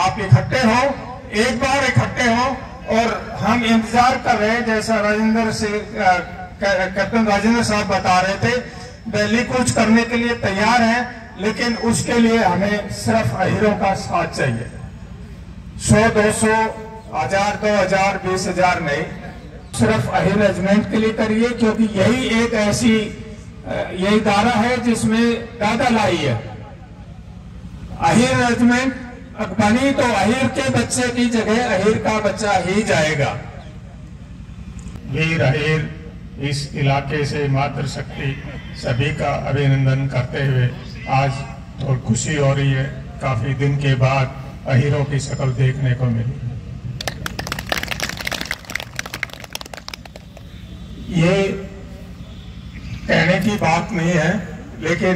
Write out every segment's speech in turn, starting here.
आप इकट्ठे हो, एक बार इकट्ठे हो। और हम इंतजार कर रहे हैं, जैसा कैप्टन राजेंद्र साहब बता रहे थे, दिल्ली कूच करने के लिए तैयार है, लेकिन उसके लिए हमें सिर्फ अहीरों का साथ चाहिए। 100, 200, 1000, 2000, 20,000 नहीं, सिर्फ अहीर रेजिमेंट के लिए करिए, क्योंकि यही एक ऐसी यही इदारा है जिसमें दादा लाई है। अहीर रेजिमेंट बनी तो अहीर के बच्चे की जगह अहीर का बच्चा ही जाएगा। वीर अहीर इस इलाके से मातृशक्ति सभी का अभिनंदन करते हुए आज तो खुशी हो रही है, काफी दिन के बाद अहीरों की शक्ल देखने को मिली। ये कहने की बात नहीं है, लेकिन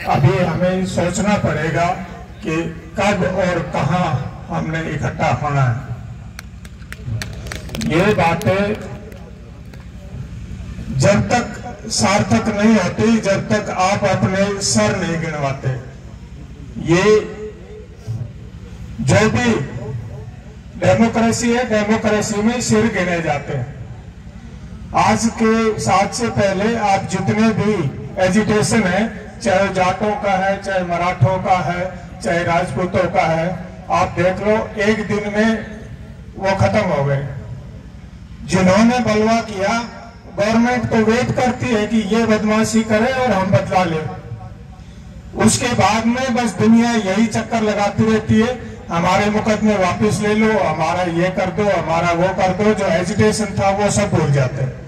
अभी हमें सोचना पड़ेगा कि कब और कहां हमने इकट्ठा होना है। ये बातें जब तक सार्थक नहीं होती, जब तक आप अपने सर नहीं गिनवाते। ये जो भी डेमोक्रेसी है, डेमोक्रेसी में सिर गिने जाते हैं। आज के 7 से पहले आप जितने भी एजिटेशन है, चाहे जाटों का है, चाहे मराठों का है, चाहे राजपूतों का है, आप देख लो, एक दिन में वो खत्म हो गए। जिन्होंने बलवा किया, गवर्नमेंट तो वेट करती है कि ये बदमाशी करे और हम बदला ले। उसके बाद में बस दुनिया यही चक्कर लगाती रहती है, हमारे मुकदमे वापस ले लो, हमारा ये कर दो, हमारा वो कर दो। जो एजिटेशन था वो सब भूल जाते हैं।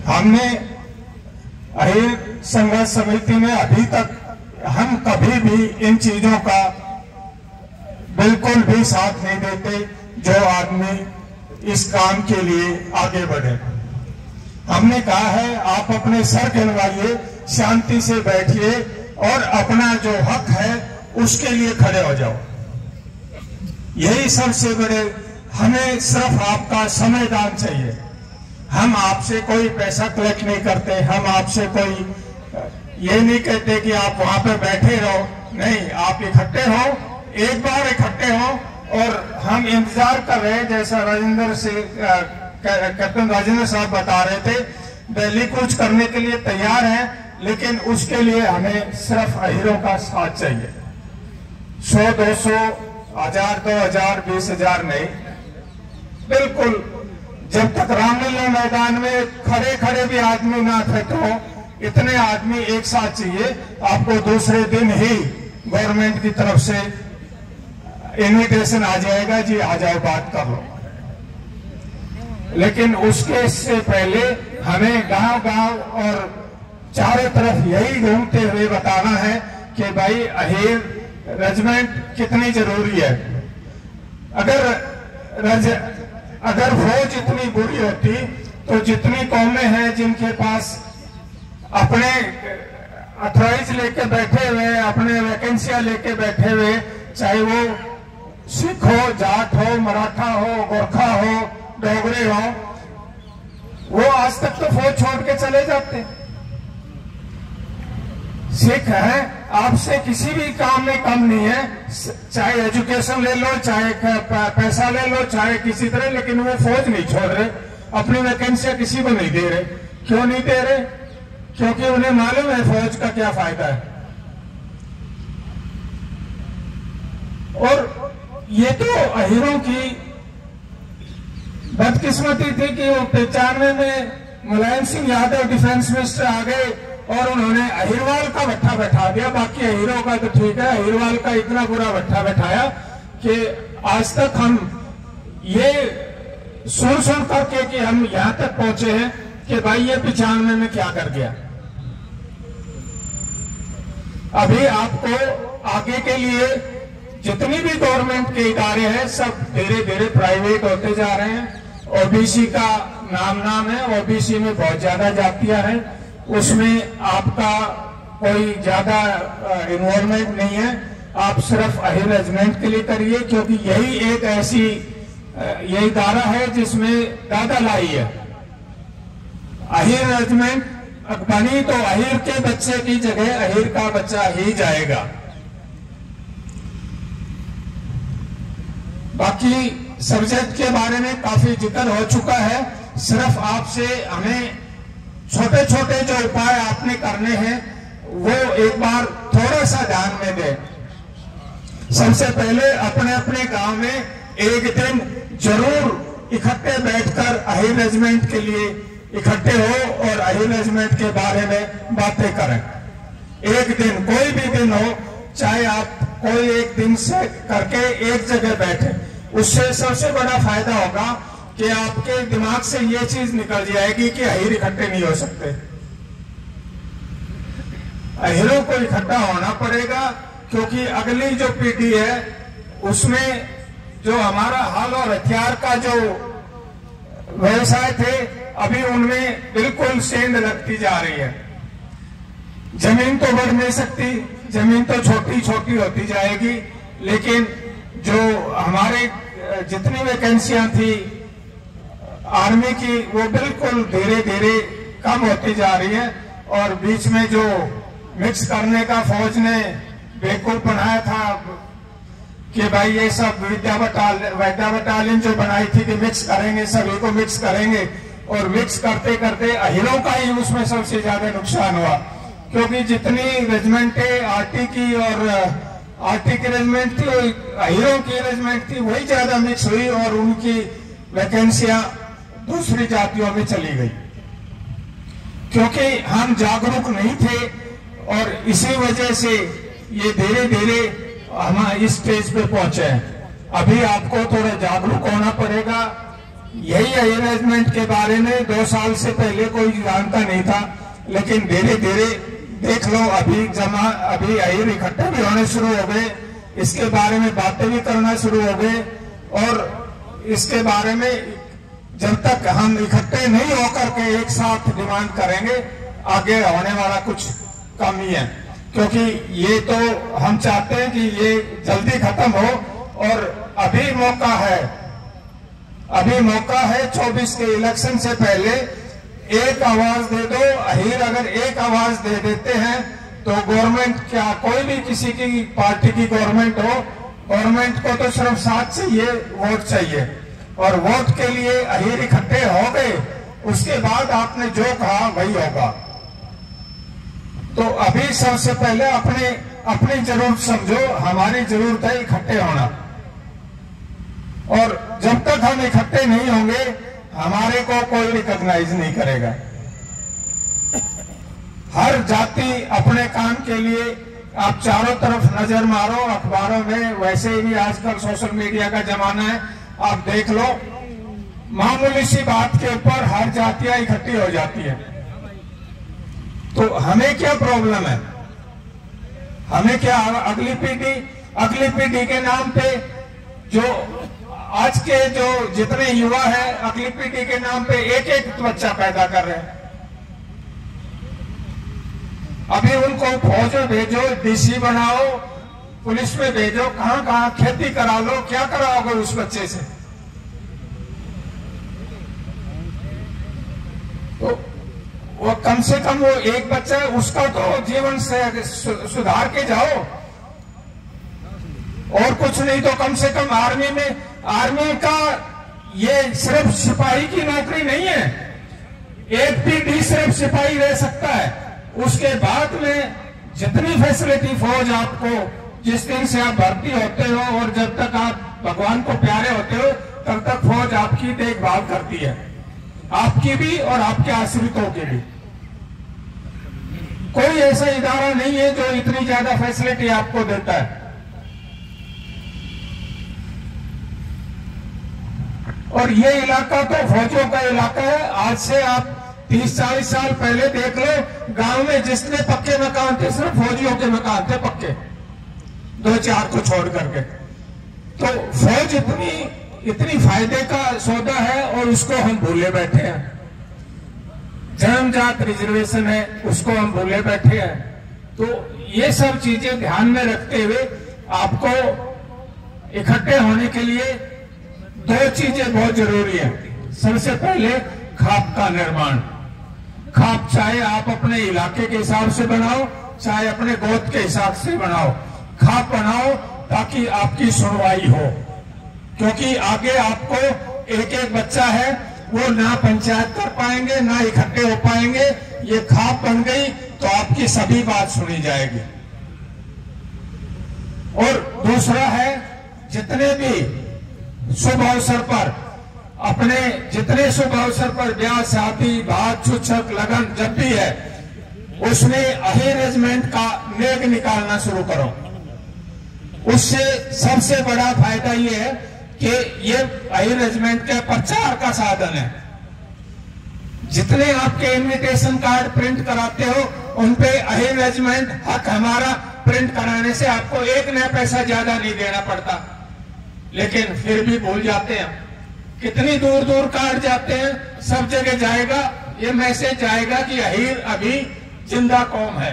हमने अहीर संघर्ष समिति में अभी तक हम कभी भी इन चीजों का बिल्कुल भी साथ नहीं देते जो आदमी इस काम के लिए आगे बढ़े। हमने कहा है आप अपने सर गिनवाइए, शांति से बैठिए और अपना जो हक है उसके लिए खड़े हो जाओ। यही सबसे बड़े, हमें सिर्फ आपका समय दान चाहिए। हम आपसे कोई पैसा कलेक्ट नहीं करते, हम आपसे कोई ये नहीं कहते कि आप वहां पे बैठे रहो, नहीं, आप इकट्ठे हो, एक बार इकट्ठे हो। और हम इंतजार कर रहे हैं, जैसा कैप्टन राजेंद्र साहब बता रहे थे, दिल्ली कूच करने के लिए तैयार है, लेकिन उसके लिए हमें सिर्फ अहीरों का साथ चाहिए। 100, 200, 1000, 2000, 20,000 नहीं, बिल्कुल जब तक रामलीला मैदान में खड़े खड़े भी आदमी ना फिट हो, इतने आदमी एक साथ चाहिए। आपको दूसरे दिन ही गवर्नमेंट की तरफ से इनविटेशन आ जाएगा, जी आ जाओ, बात कर लो। लेकिन उसके से पहले हमें गांव गांव और चारों तरफ यही घूमते हुए बताना है कि भाई अहीर रेजिमेंट कितनी जरूरी है। अगर फौज इतनी बुरी होती तो जितनी कौमें हैं जिनके पास अपने अथॉराइज लेके बैठे हुए, अपने वैकेंसियां लेके बैठे हुए, चाहे वो सिख हो, जाट हो, मराठा हो, गोरखा हो, डोगरे हो, वो आज तक तो फौज छोड़ के चले जाते। सिख है, आपसे किसी भी काम में कम नहीं है, चाहे एजुकेशन ले लो, चाहे पैसा ले लो, चाहे किसी तरह, लेकिन वो फौज नहीं छोड़ रहे, अपनी वैकेंसियां किसी को नहीं दे रहे। क्यों नहीं दे रहे? क्योंकि उन्हें मालूम है फौज का क्या फायदा है। और ये तो अहीरों की बदकिस्मती थी कि वो 95 में मुलायम सिंह यादव डिफेंस मिनिस्टर आ गए और उन्होंने अहीरवाल का भट्ठा बैठा दिया। बाकी अहीरों का तो ठीक है, अहीरवाल का इतना बुरा भट्ठा बैठाया कि आज तक हम ये सुन करके कि हम यहां तक पहुंचे हैं कि भाई ये 95 में क्या कर गया। अभी आपको आगे के लिए जितनी भी गवर्नमेंट के इदारे हैं सब धीरे धीरे प्राइवेट होते जा रहे हैं। ओबीसी का नाम है, ओबीसी में बहुत ज्यादा जातियां हैं, उसमें आपका कोई ज्यादा इन्वॉल्वमेंट नहीं है। आप सिर्फ अहीर रेजिमेंट के लिए करिए, क्योंकि यही एक ऐसी ये इदारा है जिसमें दादा लाई है। अहीर रेजिमेंट बनी तो अहीर के बच्चे की जगह अहीर का बच्चा ही जाएगा। बाकी सब्जेक्ट के बारे में काफी जिक्र हो चुका है। सिर्फ आपसे हमें छोटे छोटे जो उपाय आपने करने हैं वो एक बार थोड़ा सा ध्यान में दें। सबसे पहले अपने अपने गांव में एक दिन जरूर इकट्ठे बैठकर अहिर रेजिमेंट के लिए इकट्ठे हो और अहिर रेजिमेंट के बारे में बातें करें। एक दिन, कोई भी दिन हो, चाहे आप कोई एक दिन से करके एक जगह बैठे, उससे सबसे बड़ा फायदा होगा कि आपके दिमाग से ये चीज निकल जाएगी कि अहिर इकट्ठे नहीं हो सकते। अहिरों को इकट्ठा होना पड़ेगा, क्योंकि अगली जो पीढ़ी है उसमें जो हमारा हल और हथियार का जो व्यवसाय थे, अभी उनमें बिल्कुल सेंध लगती जा रही है। जमीन तो बढ़ नहीं सकती, जमीन तो छोटी छोटी होती जाएगी, लेकिन जो हमारे जितनी वैकेंसियां थी आर्मी की वो बिल्कुल धीरे धीरे कम होती जा रही है। और बीच में जो मिक्स करने का फौज ने बेवकूफ बनाया था कि भाई ये सब विद्या बटालियन जो बनाई थी कि मिक्स करेंगे, सभी को मिक्स करेंगे, और मिक्स करते करते अहिरों का ही उसमें सबसे ज्यादा नुकसान हुआ, क्योंकि जितनी रेजिमेंटें आरटी की और आरटी की रेजिमेंट थी, अहिरों की रेजिमेंट थी, वही ज्यादा मिक्स हुई और उनकी वैकेंसियां दूसरी जातियों में चली गई, क्योंकि हम जागरूक नहीं थे। और इसी वजह से ये धीरे धीरे हम इस स्टेज पे पहुंचे हैं। अभी आपको थोड़ा जागरूक होना पड़ेगा। यही अहिर रेजिमेंट के बारे में 2 साल से पहले कोई जानता नहीं था, लेकिन धीरे धीरे देख लो अभी अहिर इकट्ठे भी होने शुरू हो गए, इसके बारे में बातें भी करना शुरू हो गए। और इसके बारे में जब तक हम इकट्ठे नहीं होकर के एक साथ डिमांड करेंगे, आगे होने वाला कुछ कम ही है, क्योंकि ये तो हम चाहते हैं कि ये जल्दी खत्म हो। और अभी मौका है 24 के इलेक्शन से पहले एक आवाज दे दो। अहिर अगर एक आवाज दे देते हैं तो गवर्नमेंट, क्या कोई भी किसी की पार्टी की गवर्नमेंट हो, गवर्नमेंट को तो सिर्फ साथ चाहिए, वोट चाहिए। और वोट के लिए अहिर इकट्ठे हो गए, उसके बाद आपने जो कहा वही होगा। तो अभी सबसे पहले अपनी जरूरत समझो, हमारी जरूरत है इकट्ठे होना। और जब तक हम इकट्ठे नहीं होंगे, हमारे को कोई रिकॉग्नाइज नहीं करेगा। हर जाति अपने काम के लिए, आप चारों तरफ नजर मारो, अखबारों में, वैसे भी आजकल सोशल मीडिया का जमाना है, आप देख लो, मामूली सी बात के ऊपर हर जातियां इकट्ठी हो जाती है। तो हमें क्या प्रॉब्लम है? हमें क्या, अगली पीढ़ी के नाम पे जो आज के जो जितने युवा है, अगली पीढ़ी के नाम पे एक एक बच्चा पैदा कर रहे हैं। अभी उनको फौज में भेजो, डीसी बनाओ, पुलिस में भेजो, कहां खेती करा लो, क्या कराओगे उस बच्चे से? तो वो कम से कम वो एक बच्चा है, उसका तो जीवन से सुधार के जाओ। और कुछ नहीं तो कम से कम आर्मी का ये सिर्फ सिपाही की नौकरी नहीं है। एक पीढ़ी सिर्फ सिपाही रह सकता है, उसके बाद में जितनी फैसिलिटी फौज आपको, जिस दिन से आप भर्ती होते हो और जब तक आप भगवान को प्यारे होते हो, तब तक फौज आपकी देखभाल करती है, आपकी भी और आपके आश्रितों की भी। कोई ऐसा इदारा नहीं है जो इतनी ज्यादा फैसिलिटी आपको देता है। और ये इलाका तो फौजियों का इलाका है। आज से आप 30-40 साल पहले देख लो, गांव में जिसने पक्के मकान थे सिर्फ फौजियों के मकान थे, पक्के, 2-4 को छोड़ करके। तो फौज इतनी फायदे का सौदा है और उसको हम भूले बैठे हैं। जन्मजात रिजर्वेशन है, उसको हम भूले बैठे हैं। तो ये सब चीजें ध्यान में रखते हुए आपको इकट्ठे होने के लिए 2 चीजें बहुत जरूरी है। सबसे पहले खाप का निर्माण। खाप चाहे आप अपने इलाके के हिसाब से बनाओ, चाहे अपने गोद के हिसाब से बनाओ, खाप बनाओ ताकि आपकी सुनवाई हो। क्योंकि आगे आपको एक एक बच्चा है वो ना पंचायत कर पाएंगे ना इकट्ठे हो पाएंगे। ये खाप बन गई तो आपकी सभी बात सुनी जाएगी। और दूसरा है, जितने भी शुभ अवसर पर अपने जितने शुभ अवसर पर ब्याह शादी भात छुच्छक लगन जब भी है उसमें अहीर रेजिमेंट का नेक निकालना शुरू करो। उससे सबसे बड़ा फायदा ये है कि ये अहीर रेजिमेंट के प्रचार का साधन है। जितने आपके इनविटेशन कार्ड प्रिंट कराते हो उनपे अहीर रेजिमेंट हक हमारा प्रिंट कराने से आपको एक नया पैसा ज्यादा नहीं देना पड़ता। लेकिन फिर भी भूल जाते हैं। कितनी दूर दूर कार्ड जाते हैं, सब जगह जाएगा ये मैसेज जाएगा कि अहीर अभी जिंदा कौम है।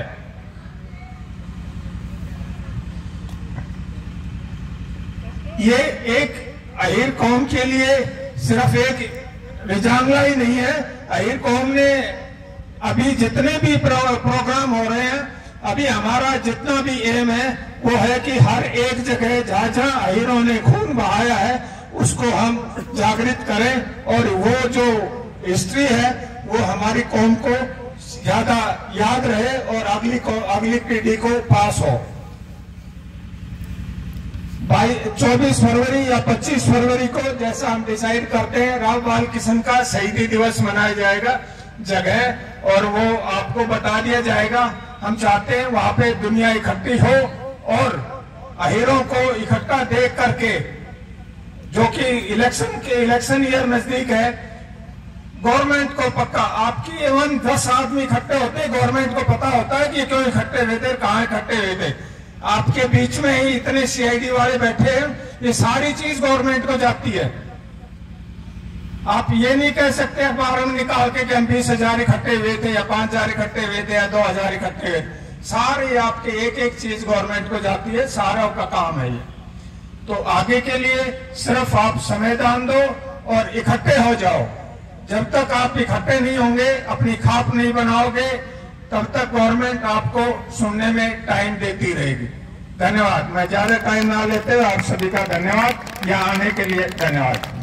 ये एक अहीर कौम के लिए सिर्फ एक रिजांगला ही नहीं है। अहीर कौम ने अभी जितने भी प्रोग्राम हो रहे हैं, अभी हमारा जितना भी एम है वो है कि हर एक जगह जहां जहां अहीरों ने खून बहाया है उसको हम जागृत करें और वो जो हिस्ट्री है वो हमारी कौम को ज्यादा याद रहे और अगली पीढ़ी को पास हो। 24 फरवरी या 25 फरवरी को जैसा हम डिसाइड करते हैं राव बाल किशन का शहीदी दिवस मनाया जाएगा जगह, और वो आपको बता दिया जाएगा। हम चाहते हैं वहां पे दुनिया इकट्ठी हो और अहीरों को इकट्ठा देख करके, जो कि इलेक्शन ईयर नजदीक है, गवर्नमेंट को पक्का आपकी एवं 10 आदमी इकट्ठे होते, गवर्नमेंट को पता होता है कि क्यों इकट्ठे हुए थे, कहां इकट्ठे हुए थे। आपके बीच में ही इतने सीआईडी वाले बैठे हैं, ये सारी चीज गवर्नमेंट को जाती है। आप ये नहीं कह सकते अखबार में निकाल के कि हम 20,000 इकट्ठे हुए थे या 5,000 इकट्ठे हुए थे या 2,000 इकट्ठे हुए। सारे आपके एक एक चीज गवर्नमेंट को जाती है, सारा का काम है ये। तो आगे के लिए सिर्फ आप समय दान दो और इकट्ठे हो जाओ। जब तक आप इकट्ठे नहीं होंगे, अपनी खाप नहीं बनाओगे, तब तक गवर्नमेंट आपको सुनने में टाइम देती रहेगी। धन्यवाद। मैं ज्यादा टाइम ना लेते हुए आप सभी का धन्यवाद। यहाँ आने के लिए धन्यवाद।